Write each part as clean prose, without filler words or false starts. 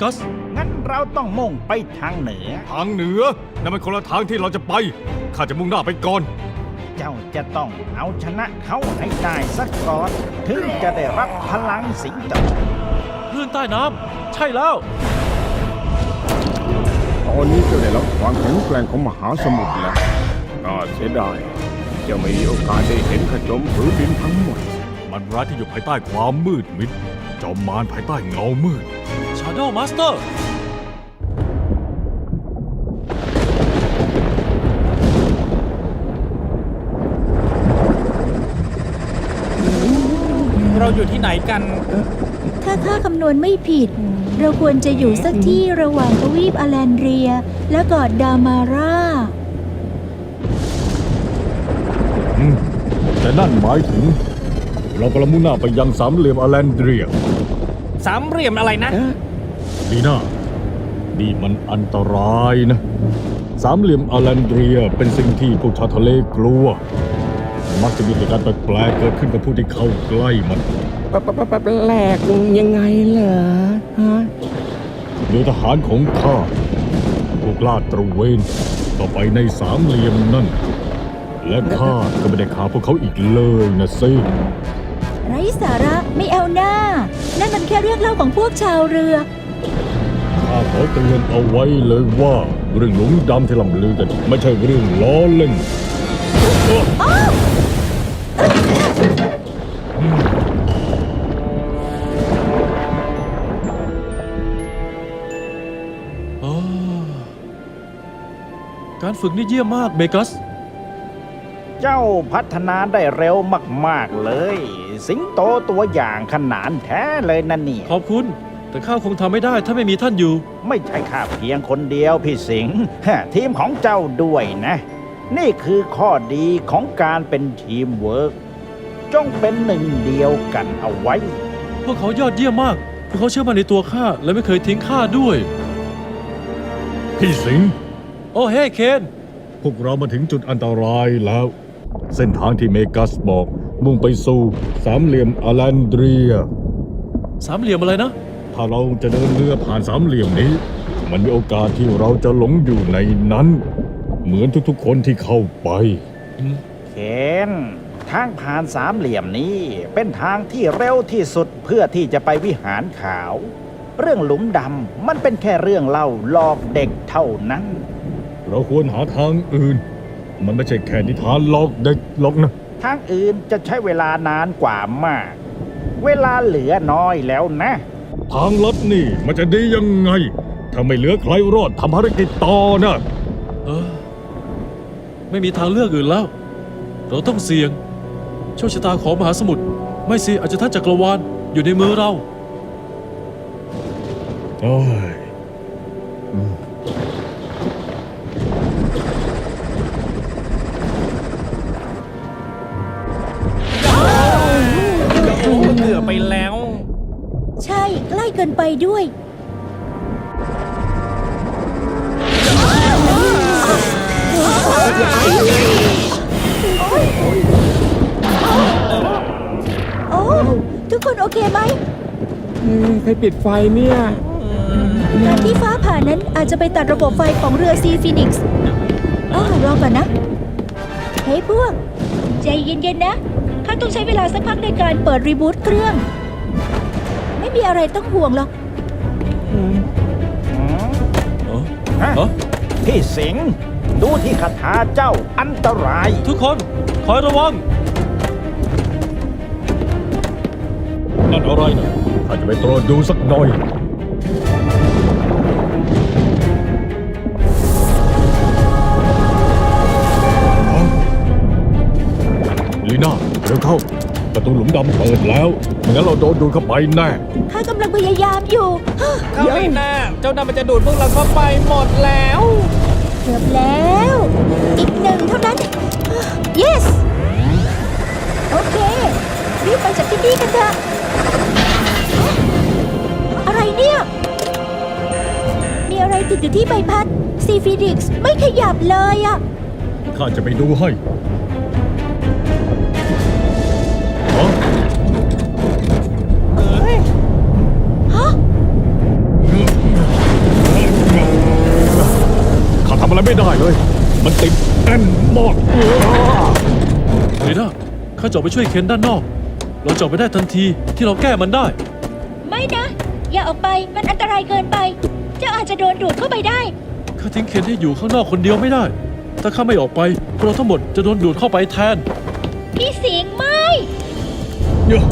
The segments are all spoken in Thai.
กัส งั้นเราต้องมุ่งไปทางเหนือ ทางเหนือนั่นมันคนละทางที่เราจะไปข้าจะมุ่งหน้าไปก่อน เจ้าจะต้องเอาชนะเขาให้ได้สักก่อนถึงจะได้รับพลังสิงโต คลื่นใต้น้ำใช่แล้ว ตอนนี้เจ้าได้รับความแข็งแกร่งของมหาสมุทรแล้วน่าเสียดายเจะไม่มีโอกาสได้เห็นขจมผืนดินทั้งหมด มันร้ายที่อยู่ภายใต้ความมืดมิด จอมมารภายใต้เงามืด Shadow Master เราอยู่ที่ไหนกัน ถ้าข้าคำนวณไม่ผิด เราควรจะอยู่สักที่ระหว่างทวีปอแลนเรีย และเกาะดามาร่า แต่นั่นหมายถึง เรากำลังมุ่งหน้าไปยังสามเหลี่ยมอแลนเดรีย สามเหลี่ยมอะไรนะ ลีน่านี่มันอันตรายนะ สามเหลี่ยมอแลนเดรียเป็นสิ่งที่พวกชาวทะเลกลัว มักจะมีเหตุการณ์แปลกๆเกิดขึ้นกับผู้ที่เข้าใกล้มัน แปลกยังไงเหรอฮะ เรือทหารของข้าถูกลาดตระเวนต่อไปในสามเหลี่ยมนั่น และข้าก็ไม่ได้ข่าวพวกเขาอีกเลยนะสิ ไร้สาระไม่เอาหน้า นั่นมันแค่เรื่องเล่าของพวกชาวเรือ ข้าขอเตือนเอาไว้เลยว่าเรื่องหลุมดำที่ล่ำลือกันไม่ใช่เรื่องล้อเล่น การฝึกนี่เยี่ยมมากเบกัส เจ้าพัฒนาได้เร็วมากๆเลย สิงโตตัวอย่างขนานแท้เลยนะเนี่ย ขอบคุณ แต่ข้าคงทำไม่ได้ถ้าไม่มีท่านอยู่ ไม่ใช่ข้าเพียงคนเดียวพี่สิงห์ ทีมของเจ้าด้วยนะ นี่คือข้อดีของการเป็นทีมเวิร์กจงเป็นหนึ่งเดียวกันเอาไว้ พวกเขายอดเยี่ยมมาก พวกเขาเชื่อมั่นในตัวข้าและไม่เคยทิ้งข้าด้วย พี่สิงห์ โอ้เฮ้เคน พวกเรามาถึงจุดอันตรายแล้ว เส้นทางที่เมกัสบอกมุ่งไปสู่สามเหลี่ยมอแลนเดรีย สามเหลี่ยมอะไรนะ ถ้าเราจะเดินเรือผ่านสามเหลี่ยมนี้ มันมีโอกาสที่เราจะหลงอยู่ในนั้น เหมือนทุกๆคนที่เข้าไป เคนทางผ่านสามเหลี่ยมนี้เป็นทางที่เร็วที่สุดเพื่อที่จะไปวิหารขาว เรื่องหลุมดำมันเป็นแค่เรื่องเล่าหลอกเด็กเท่านั้น เราควรหาทางอื่น มันไม่ใช่แค่นิทานหลอกเด็กหรอกนะ ทางอื่นจะใช้เวลานานกว่ามาก เวลาเหลือน้อยแล้วนะ ทางลัดนี่มันจะดียังไง ถ้าไม่เหลือใครรอดทำภารกิจต่อนะ ไม่มีทางเลือกอื่นแล้ว เราต้องเสี่ยง โชคชะตาของมหาสมุทรไม่สิอาจจะทัดจักรวาลอยู่ในมือเรา โอ้ย เกือบไปแล้ว ใช่ใกล้เกินไปด้วย โอ้ ทุกคนโอเคไหม ใครปิดไฟเนี่ย การที่ฟ้าผ่านั้นอาจจะไปตัดระบบไฟของเรือซีฟีนิกซ์รอก่อนนะ เฮ้ยพวก ใจเย็นๆนะข้าต้องใช้เวลาสักพักในการเปิดรีบูตเครื่อง ไม่มีอะไรต้องห่วงหรอก ฮะ ฮะ พี่สิงห์ดูที่คาถาเจ้าอันตราย ทุกคนคอยระวัง นั่นอะไรนะข้าจะไปตรวจดูสักหน่อย ลีน่าเร็วเข้า ประตูหลุมดำเปิดแล้วไม่งั้นเราโดนดูดเข้าไปแน่ ข้ากำลังพยายามอยู่ เข้าไม่น่าเจ้านั่นมันจะดูดพวกเราเข้าไปหมดแล้ว เกือบแล้ว อีกหนึ่งเท่านั้น yes โอเค รีบไปจากที่นี่กันเถอะ อะไรเนี่ย มีอะไรติดอยู่ที่ใบพัดซีฟีนิกซ์ไม่ขยับเลยอะ ข้าจะไปดูให้ฮะ ฮะ เงือก ไม่ได้เลย มันติดแน่นหมด ลีน่าข้าจะออกไปช่วยเคนด้านนอก เราจะออกไปได้ทันทีที่เราแก้มันได้ ไม่นะ อย่าออกไป มันอันตรายเกินไป เจ้าอาจจะโดนดูดเข้าไปได้ ข้าทิ้งเคนให้อยู่ข้างนอกคนเดียวไม่ได้ ถ้าข้าไม่ออกไปพวกเราทั้งหมดจะโดนดูดเข้าไปแทน พี่สิงห์ไม่ เยอะ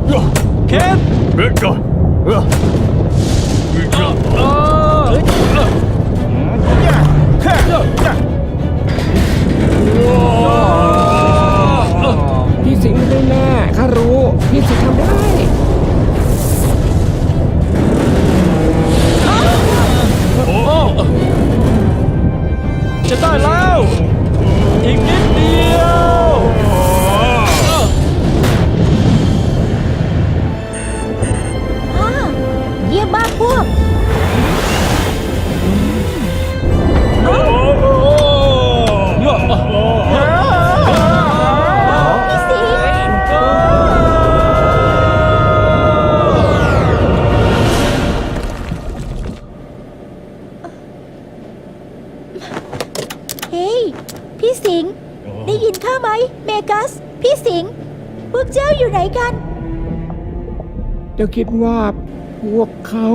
เยอะ เคน เยอะเยอะเยอะ พี่สิงห์ไม่แน่ข้ารู้ พี่สิงห์ทำได้ จะได้แล้ว อีกนิดเดียว เยี่ยมมากพวก พี่สิงห์เฮ้ย พี่สิงห์ได้ยินข้าไหม เมกัส พี่สิงห์พวกเจ้าอยู่ไหนกัน เดี๋ยวคิดว่าพวกเขา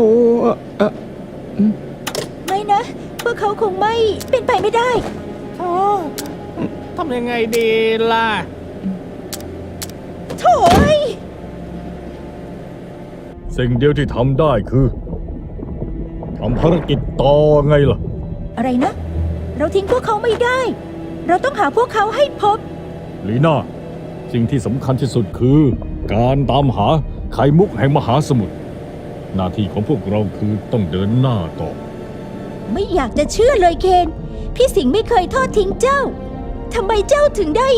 ไม่นะ พวกเขาคงไม่เป็นไปไม่ได้ โอ้ทำยังไงดีล่ะ โถ่ย สิ่งเดียวที่ทำได้คือทำภารกิจต่อไงล่ะ อะไรนะ เราทิ้งพวกเขาไม่ได้ เราต้องหาพวกเขาให้พบ ลีน่า สิ่งที่สำคัญที่สุดคือ การตามหาไข่มุกแห่งมหาสมุทรหน้าที่ของพวกเราคือต้องเดินหน้าต่อ ไม่อยากจะเชื่อเลยเคน พี่สิงห์ไม่เคยทอดทิ้งเจ้า ทำไมเจ้าถึงได้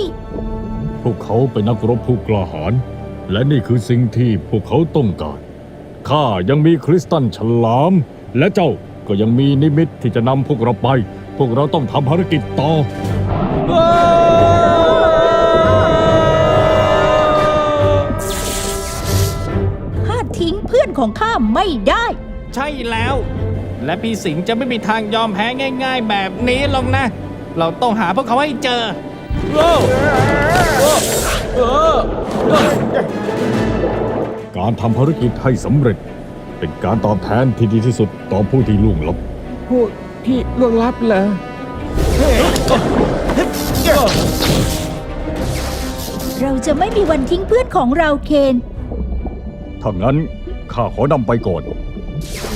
พวกเขาเป็นนักรบผู้กล้าหาญและนี่คือสิ่งที่พวกเขาต้องการข้ายังมีคริสตัลฉลาม และเจ้าก็ยังมีนิมิตที่จะนำพวกเราไป พวกเราต้องทำภารกิจต่อ ข้าทิ้งเพื่อนของข้าไม่ได้ ใช่แล้ว และพี่สิงห์จะไม่มีทางยอมแพ้ง่าย ๆ แบบนี้หรอกนะ เราต้องหาพวกเขาให้เจอ การทำภารกิจให้สำเร็จ เป็นการตอบแทนที่ดีที่สุดต่อผู้ที่ล่วงลับ ผู้ที่ล่วงลับเหรอ เราจะไม่มีวันทิ้งเพื่อนของเราเคน ถ้างั้นข้าขอนำไปก่อน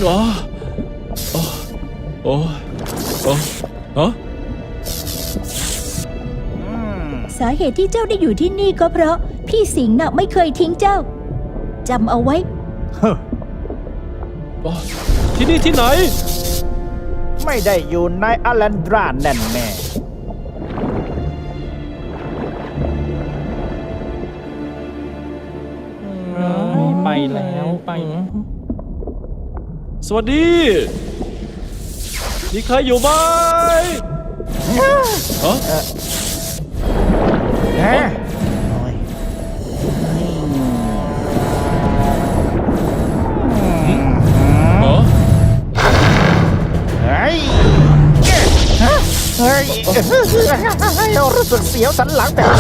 อ๋อโอ้โอ้ฮะ สาเหตุที่เจ้าได้อยู่ที่นี่ก็เพราะพี่สิงห์น่ะไม่เคยทิ้งเจ้าจำเอาไว้ ที่นี่ที่ไหน ไม่ได้อยู่ในอลันดราแน่แน่ ไปแล้วไป สวัสดี มีใครอยู่ไหมฮะ ฮะโอ้ย เหรอ เฮ้ยเฮ้ยรู้สึกเสียวสันหลังแบบ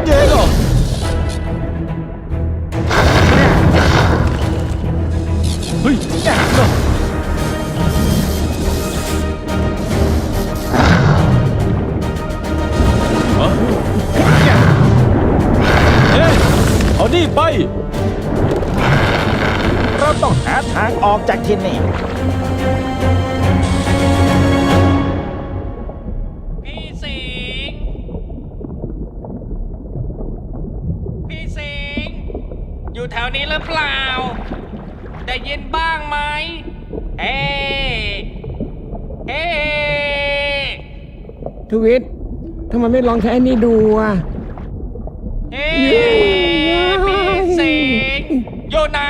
เย้ย เฮ้ย ฮะเฮ้ย เอานี่ไป เราต้องหาทางออกจากที่นี่ พี่สิงห์พี่สิงห์อยู่แถวนี้หรือเปล่า ได้ยินบ้างไหมเอ๊เอ๊ ทวิตทำไมไม่ลองใช้อันนี้ดูอ่ะ เอ๊พี่สิงห์อยู่ไหน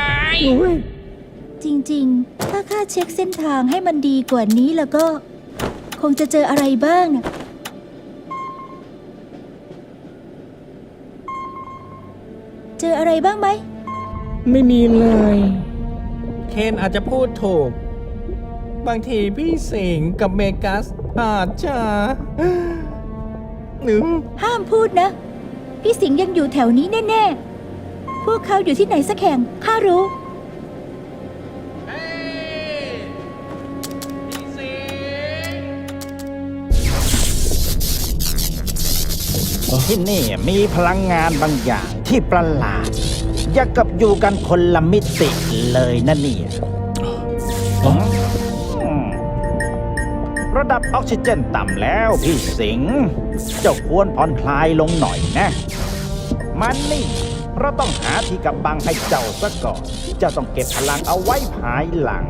โอ้ย จริงๆ ถ้าข้าเช็คเส้นทางให้มันดีกว่านี้แล้วก็ คงจะเจออะไรบ้างนะเจออะไรบ้างไหม ไม่มีเลย เคนอาจจะพูดถูก บางทีพี่สิงห์กับเมกัส อาจจะหนึ่ง ห้ามพูดนะ พี่สิงห์ยังอยู่แถวนี้แน่ๆ พวกเขาอยู่ที่ไหนสักแห่งข้ารู้ เฮ้ยพี่สิงห์ ที่นี่มีพลังงานบางอย่างที่ประหลาดอยากกับอยู่กันคนละมิติเลยนะเนี่ยอืมระดับออกซิเจนต่ำแล้วพี่สิงห์เจ้าควรผ่อนคลายลงหน่อยนะ มันนี่เราต้องหาที่กำบังให้เจ้าซะก่อน เจ้าต้องเก็บพลังเอาไว้ภายหลัง